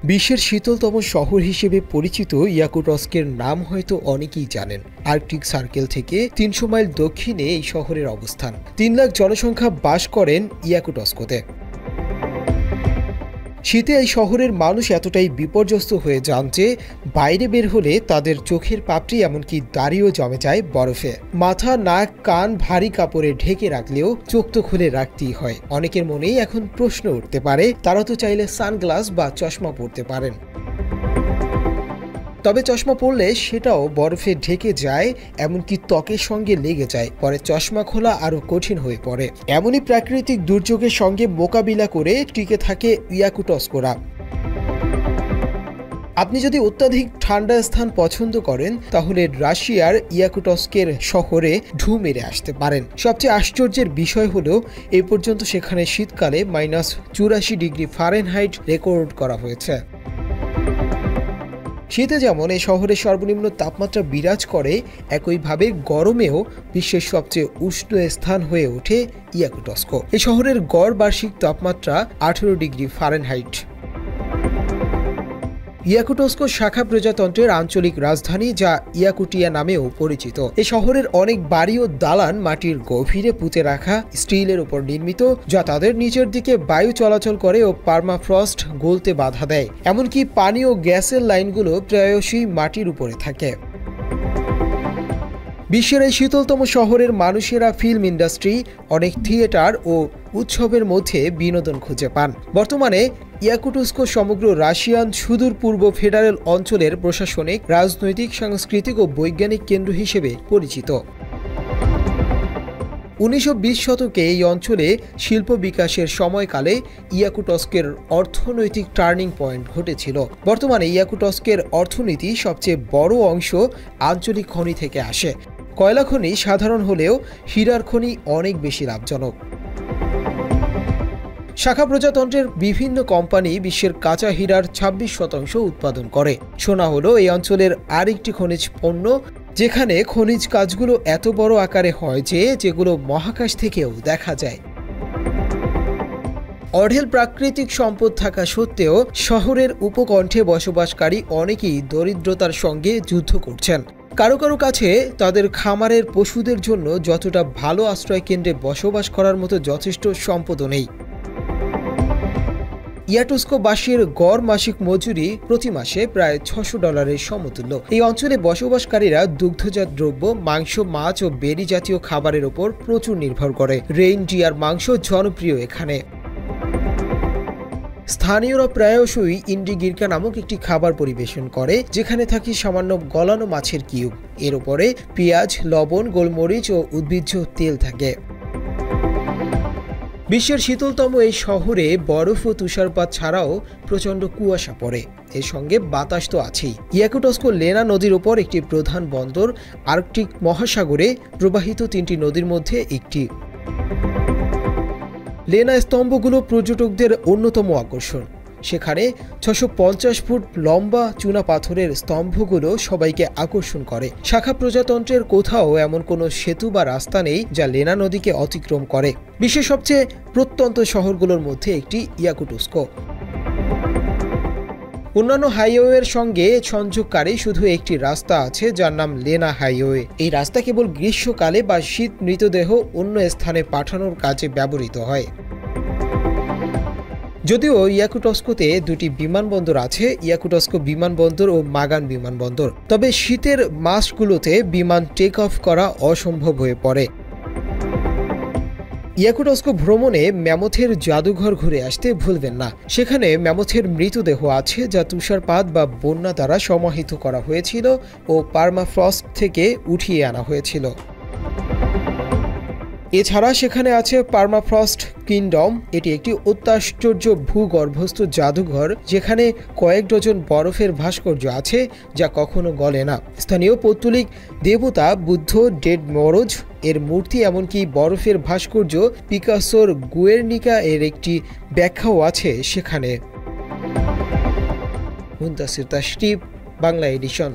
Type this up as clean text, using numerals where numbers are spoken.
বিশ্বের শীতলতম শহর হিসেবে পরিচিত ইয়াকুটস্কের নাম হয়তো অনেকেই জানেন। আর্কটিক সার্কেল থেকে ৩০০ মাইল দক্ষিণে এই শহরের অবস্থান। ৩ লাখ জনসংখ্যা বাস করেন ইয়াকুটস্কোতে। শীতে এই শহরের মানুষ এতটাই বিপর্যস্ত হয়ে যান যে বাইরে বের হলে তাদের চোখের পাপড়ি এমনকি দাড়িও জমে যায় বরফে। মাথা, নাক, কান ভারী কাপড়ে ঢেকে রাখলেও চোখ তো খুলে রাখতেই হয়। অনেকের মনেই এখন প্রশ্ন উঠতে পারে, তারা তো চাইলে সানগ্লাস বা চশমা পরতে পারেন, তবে চশমা পরলে সেটাও বরফে ঢেকে যায়, এমনকি ত্বকের সঙ্গে লেগে যায়। পরে চশমা খোলা আরো কঠিন হয়ে পড়ে। এমনই প্রাকৃতিক দুর্যোগের সঙ্গে মোকাবিলা করে টিকে থাকে ইয়াকুটস্কোরা। আপনি যদি অত্যাধিক ঠান্ডা স্থান পছন্দ করেন তাহলে রাশিয়ার ইয়াকুটস্কের শহরে ঢু মেরে আসতে পারেন। সবচেয়ে আশ্চর্যের বিষয় হলো এই পর্যন্ত সেখানে শীতকালে -84°F রেকর্ড করা হয়েছে। শীতে যেমন এই শহরের সর্বনিম্ন তাপমাত্রা বিরাজ করে, একইভাবে গরমেও বিশ্বের সবচেয়ে উষ্ণ স্থান হয়ে ওঠে ইয়াকুটস্কো। এই শহরের গড় বার্ষিক তাপমাত্রা 18°F। ইয়াকুটস্কো শাখা প্রজাতন্ত্রের আঞ্চলিক রাজধানী, যা ইয়াকুটিয়া নামেও পরিচিত। এই শহরের অনেক বাড়ি ও দালান মাটির গভীরে পুঁতে রাখা স্টিলের উপর নির্মিত, যা তাদের নিচের দিকে বায়ু চলাচল করে ও পার্মাফ্রস্ট গলতে বাধা দেয়। এমনকি পানি ও গ্যাসের লাইনগুলো প্রায়শই মাটির উপরে থাকে। বিশ্বের এই শীতলতম শহরের মানুষেরা ফিল্ম ইন্ডাস্ট্রি, অনেক থিয়েটার ও উৎসবের মধ্যে বিনোদন খুঁজে পান। বর্তমানে ইয়াকুটস্কো সমগ্র রাশিয়ান সুদূর পূর্ব ফেডারেল অঞ্চলের প্রশাসনিক, রাজনৈতিক, সাংস্কৃতিক ও বৈজ্ঞানিক কেন্দ্র হিসেবে পরিচিত। 1920 শতকে এই অঞ্চলে শিল্প বিকাশের সময়কালে ইয়াকুটস্কের অর্থনৈতিক টার্নিং পয়েন্ট ঘটেছিল। বর্তমানে ইয়াকুটস্কের অর্থনীতি সবচেয়ে বড় অংশ আঞ্চলিক খনি থেকে আসে। কয়লা খনি সাধারণ হলেও হীরার খনি অনেক বেশি লাভজনক। শাখা প্রজাতন্ত্রের বিভিন্ন কোম্পানি বিশ্বের কাঁচা হীরার 26% উৎপাদন করে। সোনা হলো এই অঞ্চলের আরেকটি খনিজ পণ্য, যেখানে খনিজ কাজগুলো এত বড় আকারে হয় যেগুলো মহাকাশ থেকেও দেখা যায়। অঢেল প্রাকৃতিক সম্পদ থাকা সত্ত্বেও শহরের উপকণ্ঠে বসবাসকারী অনেকেই দরিদ্রতার সঙ্গে যুদ্ধ করছেন। কারো কারো কাছে তাদের খামারের পশুদের জন্য যতটা ভালো আশ্রয় কেন্দ্রে বসবাস করার মতো যথেষ্ট সম্পদও নেই। ইয়াকুটস্কোবাসীর গড় মাসিক মজুরি প্রতি মাসে প্রায় $600 সমতুল্য। এই অঞ্চলে বসবাসকারীরা দুগ্ধজাত দ্রব্য, মাংস, মাছ ও বেরি জাতীয় খাবারের উপর প্রচুর নির্ভর করে। রেইনডিয়ার মাংস জনপ্রিয় এখানে। স্থানীয়রা প্রায়শই ইন্ডিগিরকা নামক একটি খাবার পরিবেশন করে, যেখানে থাকে সামান্য গলানো মাছের কিউব। এর উপরে পেঁয়াজ, লবণ, গোলমরিচ ও উদ্ভিজ্জ তেল থাকে। বিশ্বের শীতলতম এই শহরে বরফ ও তুষারপাত ছাড়াও প্রচণ্ড কুয়াশা পড়ে। এর সঙ্গে বাতাস তো আছেই। ইয়াকুটস্কো লেনা নদীর উপর একটি প্রধান বন্দর, আর্কটিক মহাসাগরে প্রবাহিত 3টি নদীর মধ্যে একটি। লেনা স্তম্ভগুলো পর্যটকদের অন্যতম আকর্ষণ। সেখানে 650 ফুট লম্বা চুনা পাথরের স্তম্ভগুলো সবাইকে আকর্ষণ করে। শাখা প্রজাতন্ত্রের কোথাও এমন কোনো সেতু বা রাস্তা নেই যা লেনা নদীকে অতিক্রম করে। বিশ্বের সবচেয়ে প্রত্যন্ত শহরগুলোর মধ্যে একটি ইয়াকুটস্কো। অন্যান্য হাইওয়ের সঙ্গে সংযোগকারী শুধু একটি রাস্তা আছে, যার নাম লেনা হাইওয়ে। এই রাস্তা কেবল গ্রীষ্মকালে বা শীত মৃতদেহ অন্য স্থানে পাঠানোর কাজে ব্যবহৃত হয়। যদিও ইয়াকুটস্কোতে 2টি বিমানবন্দর আছে, ইয়াকুটস্কো বিমানবন্দর ও মাগান বিমানবন্দর, তবে শীতের মাসগুলোতে বিমান টেক অফ করা অসম্ভব হয়ে পড়ে। ইয়াকুটস্কো ভ্রমণে ম্যামথের জাদুঘর ঘুরে আসতে ভুলবেন না। সেখানে ম্যামথের মৃতদেহ আছে, যা তুষারপাত বা বন্যা দ্বারা সমাহিত করা হয়েছিল ও পার্মাফ্রস্ট থেকে উঠিয়ে আনা হয়েছিল। এছাড়া সেখানে আছে পার্মাফ্রস্ট কিংডম। এটি একটি অত্যাশ্চর্য ভূগর্ভস্থ জাদুঘর, যেখানে কয়েক ডজন বরফের ভাস্কর্য আছে যা কখনো গলে না। স্থানীয় পৌত্তলিক দেবতা বুদ্ধ, ডেড মরোজ এর মূর্তি, এমনকি বরফের ভাস্কর্য পিকাসোর গুয়ের্নিকা এর একটি ব্যাখ্যাও আছে সেখানে। মুনতাসির তাশরিফ, বাংলা এডিশন।